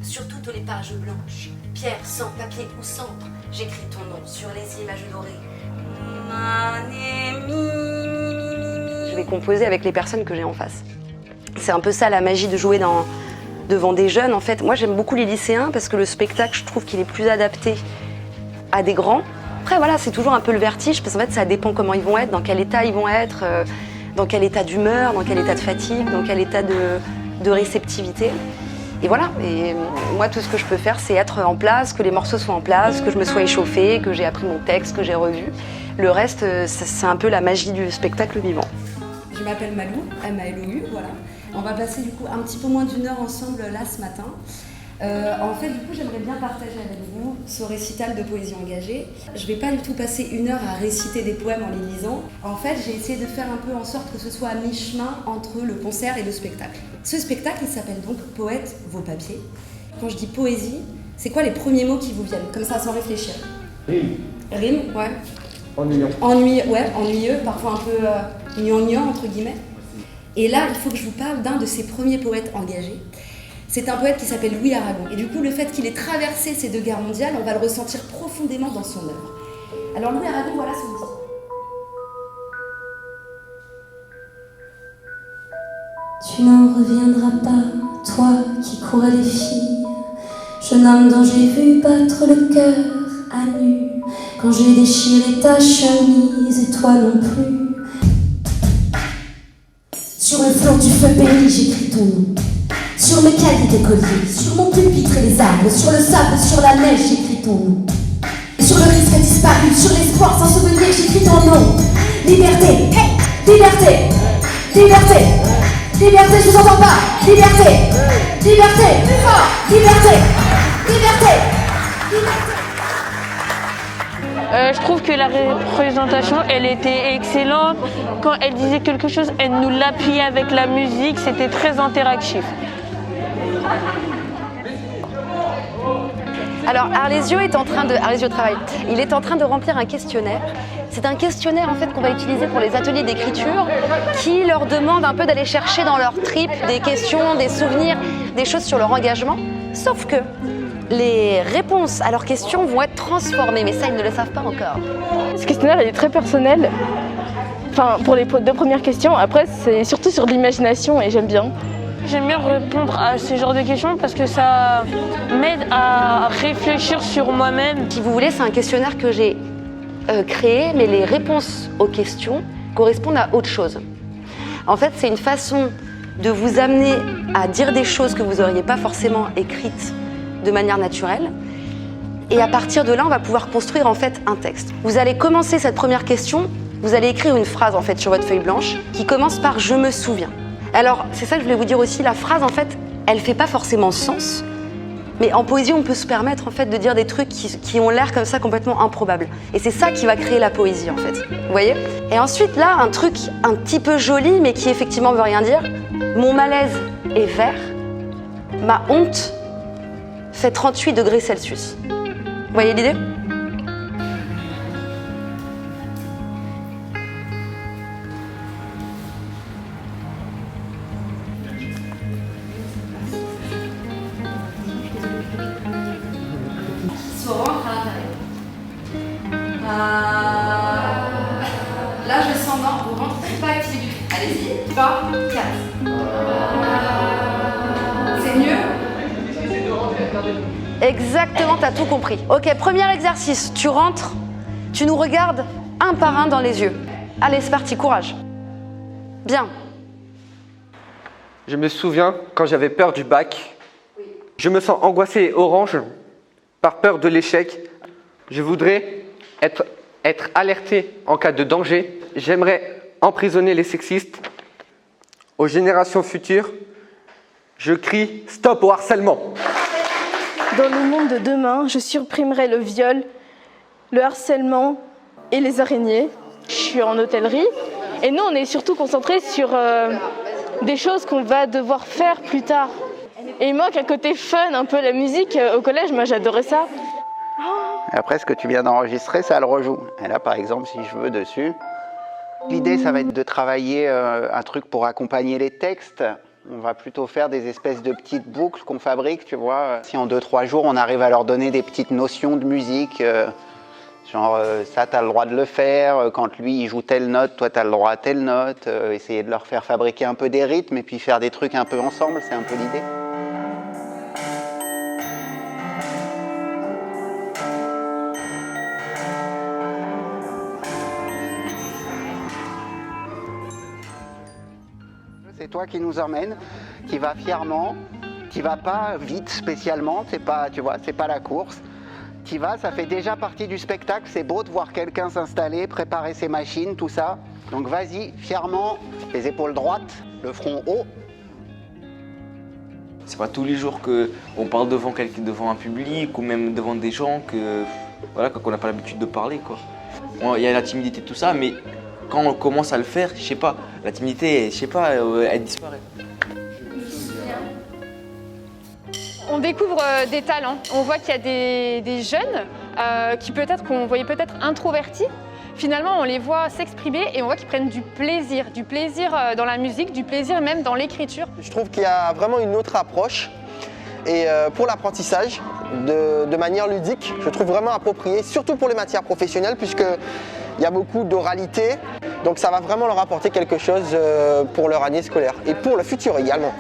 Sur toutes les pages blanches, pierre, sang, papier ou cendre, j'écris ton nom sur les images dorées. Je vais composer avec les personnes que j'ai en face. C'est un peu ça la magie de jouer devant des jeunes. En fait, moi j'aime beaucoup les lycéens parce que le spectacle, je trouve qu'il est plus adapté à des grands. Après voilà, c'est toujours un peu le vertige parce qu'en fait ça dépend comment ils vont être, dans quel état ils vont être, dans quel état d'humeur, dans quel état de fatigue, dans quel état de réceptivité. Et voilà, et moi tout ce que je peux faire c'est être en place, que les morceaux soient en place, que je me sois échauffée, que j'ai appris mon texte, que j'ai revu. Le reste, c'est un peu la magie du spectacle vivant. Je m'appelle Malou, M-A-L-O-U, voilà. On va passer du coup un petit peu moins d'1 heure ensemble là ce matin. En fait, du coup, j'aimerais bien partager avec vous ce récital de poésie engagée. Je ne vais pas du tout passer 1 heure à réciter des poèmes en les lisant. En fait, j'ai essayé de faire un peu en sorte que ce soit à mi-chemin entre le concert et le spectacle. Ce spectacle, il s'appelle donc Poète vos papiers. Quand je dis poésie, c'est quoi les premiers mots qui vous viennent, comme ça, sans réfléchir? Rime. Rime, ouais. Ennuyant. Ennuyeux, parfois un peu gnangnan, entre guillemets. Et là, il faut que je vous parle d'un de ses premiers poètes engagés. C'est un poète qui s'appelle Louis Aragon. Et du coup, le fait qu'il ait traversé ces 2 guerres mondiales, on va le ressentir profondément dans son œuvre. Alors Louis Aragon, voilà son titre. Tu n'en reviendras pas, toi qui cours à des filles, jeune homme dont j'ai vu battre le cœur à nu, quand j'ai déchiré ta chemise et toi non plus. Sur le flanc du feu béni, j'écris ton nom. Sur mes cahiers d'écolier, sur mon pupitre et les arbres, sur le sable, sur la neige, j'écris ton nom. Sur le risque disparu, sur l'espoir sans souvenir, j'écris ton nom. Liberté, hey, liberté, liberté, liberté, je vous entends pas. Liberté, liberté, plus fort, liberté, liberté, liberté. Je trouve que la représentation, elle était excellente. Quand elle disait quelque chose, elle nous l'appuyait avec la musique, c'était très interactif. Alors Arlésio est en train de... Arlésio travaille. Il est en train de remplir un questionnaire. C'est un questionnaire en fait qu'on va utiliser pour les ateliers d'écriture qui leur demande un peu d'aller chercher dans leur trip des questions, des souvenirs, des choses sur leur engagement. Sauf que les réponses à leurs questions vont être transformées, mais ça ils ne le savent pas encore. Ce questionnaire il est très personnel. Enfin, pour les 2 premières questions, après c'est surtout sur l'imagination et j'aime bien. J'aime bien répondre à ce genre de questions parce que ça m'aide à réfléchir sur moi-même. Si vous voulez, c'est un questionnaire que j'ai créé, mais les réponses aux questions correspondent à autre chose. En fait, c'est une façon de vous amener à dire des choses que vous n'auriez pas forcément écrites de manière naturelle. Et à partir de là, on va pouvoir construire en fait un texte. Vous allez commencer cette première question, vous allez écrire une phrase en fait sur votre feuille blanche qui commence par « je me souviens ». Alors, c'est ça que je voulais vous dire aussi, la phrase en fait, elle fait pas forcément sens, mais en poésie, on peut se permettre en fait de dire des trucs qui ont l'air comme ça complètement improbables. Et c'est ça qui va créer la poésie en fait, vous voyez? Et ensuite là, un truc un petit peu joli, mais qui effectivement veut rien dire. Mon malaise est vert, ma honte fait 38 degrés Celsius. Vous voyez l'idée? Là, je sens non, vous rentrez pas actif. Allez-y, 3, 4. C'est mieux? Exactement, t'as tout compris. Ok, premier exercice, tu rentres, tu nous regardes un par un dans les yeux. Allez, c'est parti, courage. Bien. Je me souviens quand j'avais peur du bac. Je me sens angoissé et orange par peur de l'échec. Je voudrais être alerté en cas de danger. J'aimerais emprisonner les sexistes. Aux générations futures, je crie stop au harcèlement. Dans le monde de demain, je supprimerai le viol, le harcèlement et les araignées. Je suis en hôtellerie et nous, on est surtout concentrés sur des choses qu'on va devoir faire plus tard. Et il manque un côté fun, un peu la musique. Au collège, moi, j'adorais ça. Après, ce que tu viens d'enregistrer, ça le rejoue. Et là, par exemple, si je veux dessus, l'idée, ça va être de travailler un truc pour accompagner les textes. On va plutôt faire des espèces de petites boucles qu'on fabrique, tu vois. Si en 2-3 jours, on arrive à leur donner des petites notions de musique, genre ça, tu as le droit de le faire, quand lui, il joue telle note, toi, tu as le droit à telle note, essayer de leur faire fabriquer un peu des rythmes et puis faire des trucs un peu ensemble, c'est un peu l'idée. C'est toi qui nous emmène, qui va fièrement, qui va pas vite spécialement, c'est pas, tu vois, c'est pas la course. Qui va, ça fait déjà partie du spectacle, c'est beau de voir quelqu'un s'installer, préparer ses machines, tout ça. Donc vas-y, fièrement, les épaules droites, le front haut. C'est pas tous les jours qu'on parle devant un public ou même devant des gens qu'on n'a pas l'habitude de parler, quoi. Il y a la timidité, tout ça, mais quand on commence à le faire, je sais pas, la timidité, je sais pas, elle disparaît. On découvre des talents. On voit qu'il y a des jeunes qui peut-être qu'on voyait peut-être introvertis. Finalement, on les voit s'exprimer et on voit qu'ils prennent du plaisir dans la musique, du plaisir même dans l'écriture. Je trouve qu'il y a vraiment une autre approche et pour l'apprentissage de manière ludique, je trouve vraiment approprié, surtout pour les matières professionnelles puisqu'il y a beaucoup d'oralité, donc ça va vraiment leur apporter quelque chose pour leur année scolaire et pour le futur également.